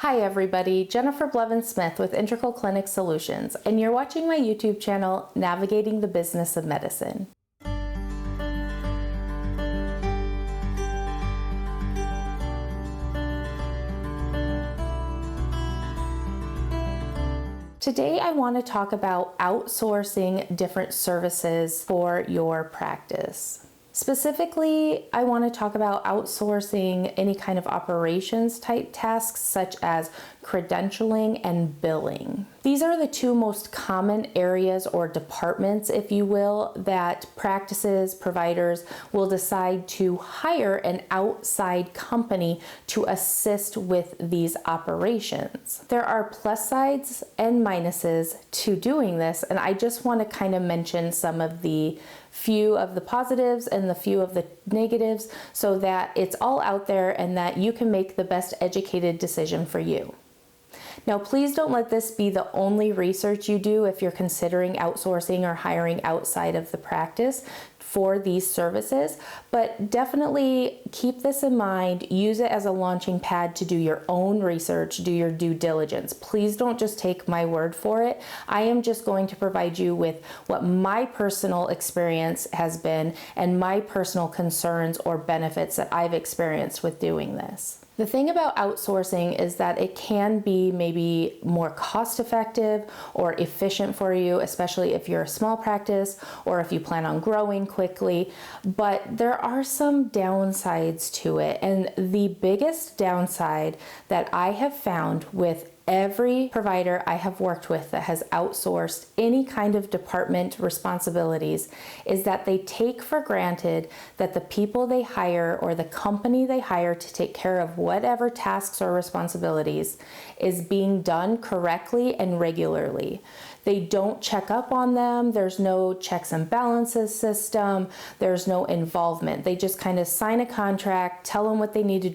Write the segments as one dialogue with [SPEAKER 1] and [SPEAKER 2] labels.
[SPEAKER 1] Hi everybody, Jennifer Blevins-Smith with Integral Clinic Solutions, and you're watching my YouTube channel, Navigating the Business of Medicine. Today I want to talk about outsourcing different services for your practice. Specifically, I want to talk about outsourcing any kind of operations type tasks such as credentialing and billing. These are the two most common areas or departments, if you will, that practices, providers will decide to hire an outside company to assist with these operations. There are plus sides and minuses to doing this, and I just want to kind of mention some of the few of the positives and the few of the negatives so that it's all out there and that you can make the best educated decision for you. Now, please don't let this be the only research you do if you're considering outsourcing or hiring outside of the practice for these services, but definitely keep this in mind. Use it as a launching pad to do your own research, do your due diligence. Please don't just take my word for it. I am just going to provide you with what my personal experience has been and my personal concerns or benefits that I've experienced with doing this. The thing about outsourcing is that it can be maybe more cost effective or efficient for you, especially if you're a small practice or if you plan on growing quickly, but there are some downsides to it. And the biggest downside that I have found with every provider I have worked with that has outsourced any kind of department responsibilities is that they take for granted that the people they hire or the company they hire to take care of whatever tasks or responsibilities is being done correctly and regularly. They don't check up on them. There's no checks and balances system. There's no involvement. They just kind of sign a contract, tell them what they need to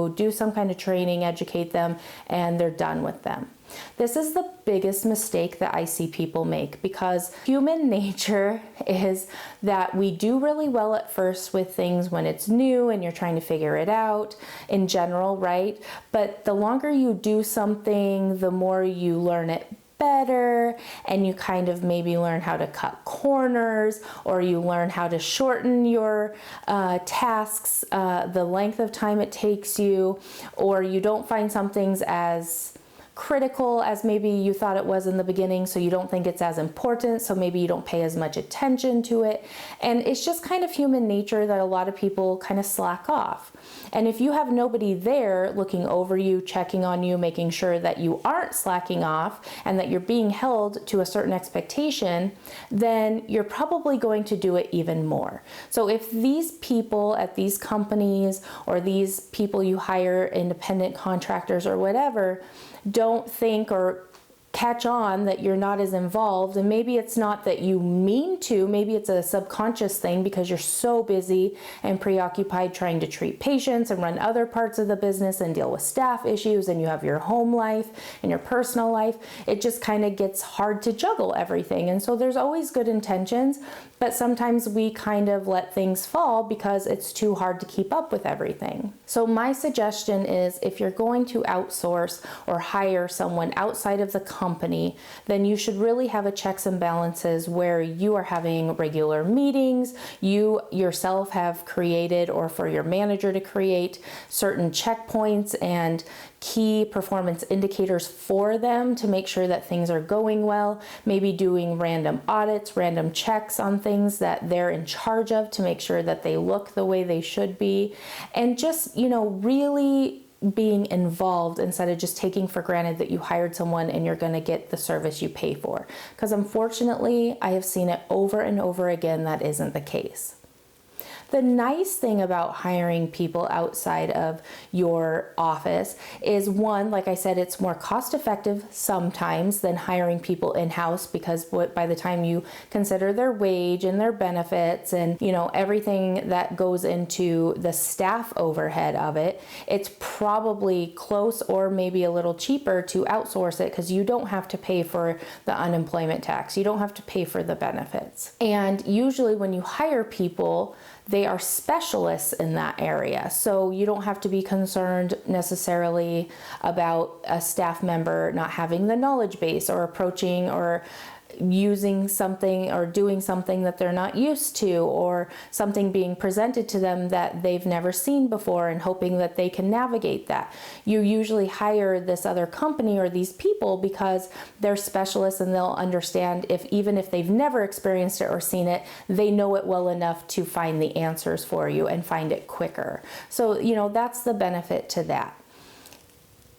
[SPEAKER 1] do some kind of training, educate them, and they're done with them. This is the biggest mistake that I see people make because human nature is that we do really well at first with things when it's new and you're trying to figure it out in general, right? But the longer you do something, the more you learn it better, and you kind of maybe learn how to cut corners, or you learn how to shorten your tasks, the length of time it takes you, or you don't find some things as critical as maybe you thought it was in the beginning, so you don't think it's as important, so maybe you don't pay as much attention to it. And it's just kind of human nature that a lot of people kind of slack off. And if you have nobody there looking over you, checking on you, making sure that you aren't slacking off and that you're being held to a certain expectation, then you're probably going to do it even more. So if these people at these companies or these people you hire, independent contractors or whatever, don't think or catch on that you're not as involved, and maybe it's not that you mean to, maybe it's a subconscious thing because you're so busy and preoccupied trying to treat patients and run other parts of the business and deal with staff issues, and you have your home life and your personal life. It just kind of gets hard to juggle everything. And so there's always good intentions, but sometimes we kind of let things fall because it's too hard to keep up with everything. So my suggestion is, if you're going to outsource or hire someone outside of the company, then you should really have a checks and balances where you are having regular meetings, you yourself have created, or for your manager to create, certain checkpoints and key performance indicators for them to make sure that things are going well, maybe doing random audits, random checks on things that they're in charge of to make sure that they look the way they should be, and just, really being involved instead of just taking for granted that you hired someone and you're going to get the service you pay for. Because unfortunately, I have seen it over and over again that isn't the case. The nice thing about hiring people outside of your office is, one, like I said, it's more cost effective sometimes than hiring people in-house, because by the time you consider their wage and their benefits and everything that goes into the staff overhead of it, it's probably close or maybe a little cheaper to outsource it because you don't have to pay for the unemployment tax. You don't have to pay for the benefits. And usually when you hire people, they are specialists in that area. So you don't have to be concerned necessarily about a staff member not having the knowledge base or approaching or using something or doing something that they're not used to, or something being presented to them that they've never seen before and hoping that they can navigate that. You usually hire this other company or these people because they're specialists and they'll understand, if even if they've never experienced it or seen it, they know it well enough to find the answers for you and find it quicker. So, that's the benefit to that.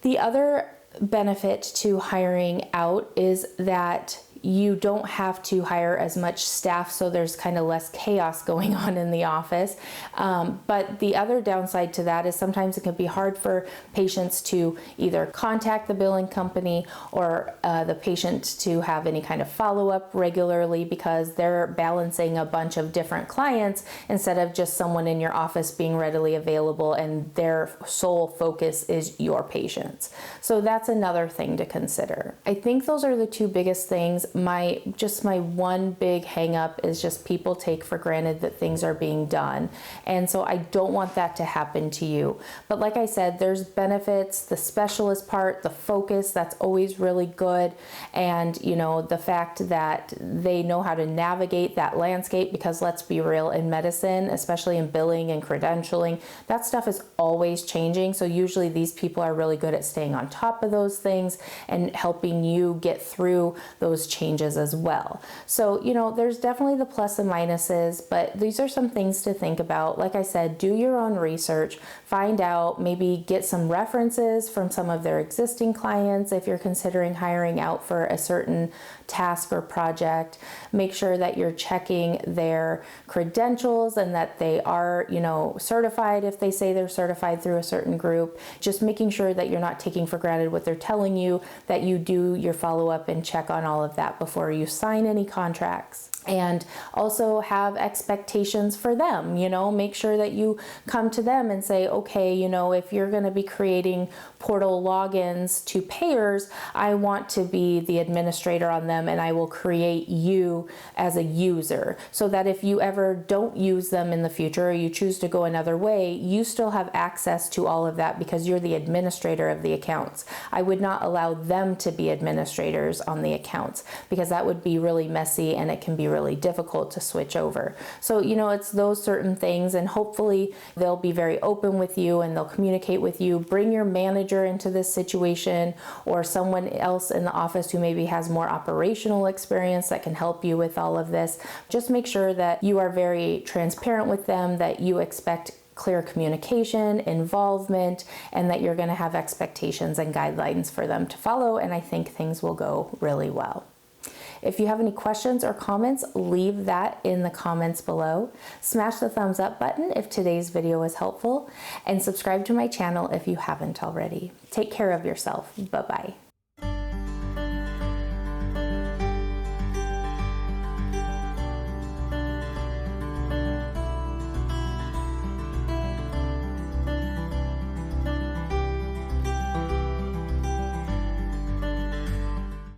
[SPEAKER 1] The other benefit to hiring out is that you don't have to hire as much staff, so there's kind of less chaos going on in the office. But the other downside to that is sometimes it can be hard for patients to either contact the billing company or the patient to have any kind of follow-up regularly, because they're balancing a bunch of different clients instead of just someone in your office being readily available and their sole focus is your patients. So that's another thing to consider. I think those are the two biggest things. My one big hang up is just people take for granted that things are being done. And so I don't want that to happen to you. But like I said, there's benefits, the specialist part, the focus, that's always really good. And the fact that they know how to navigate that landscape, because let's be real, in medicine, especially in billing and credentialing, that stuff is always changing. So usually these people are really good at staying on top of those things and helping you get through those changes as well. So, there's definitely the plus and minuses, but these are some things to think about. Like I said, do your own research, find out, maybe get some references from some of their existing clients if you're considering hiring out for a certain task or project. Make sure that you're checking their credentials and that they are, certified if they say they're certified through a certain group. Just making sure that you're not taking for granted what they're telling you, that you do your follow-up and check on all of that before you sign any contracts. And also have expectations for them, make sure that you come to them and say, okay, if you're going to be creating portal logins to payers, I want to be the administrator on them and I will create you as a user, so that if you ever don't use them in the future or you choose to go another way, you still have access to all of that because you're the administrator of the accounts. I would not allow them to be administrators on the accounts because that would be really messy and it can be really difficult to switch over. So, it's those certain things, and hopefully they'll be very open with you and they'll communicate with you. Bring your manager into this situation or someone else in the office who maybe has more operational experience that can help you with all of this. Just make sure that you are very transparent with them, that you expect clear communication, involvement, and that you're going to have expectations and guidelines for them to follow, and I think things will go really well. If you have any questions or comments, leave that in the comments below. Smash the thumbs up button if today's video was helpful, and subscribe to my channel if you haven't already. Take care of yourself. Bye-bye.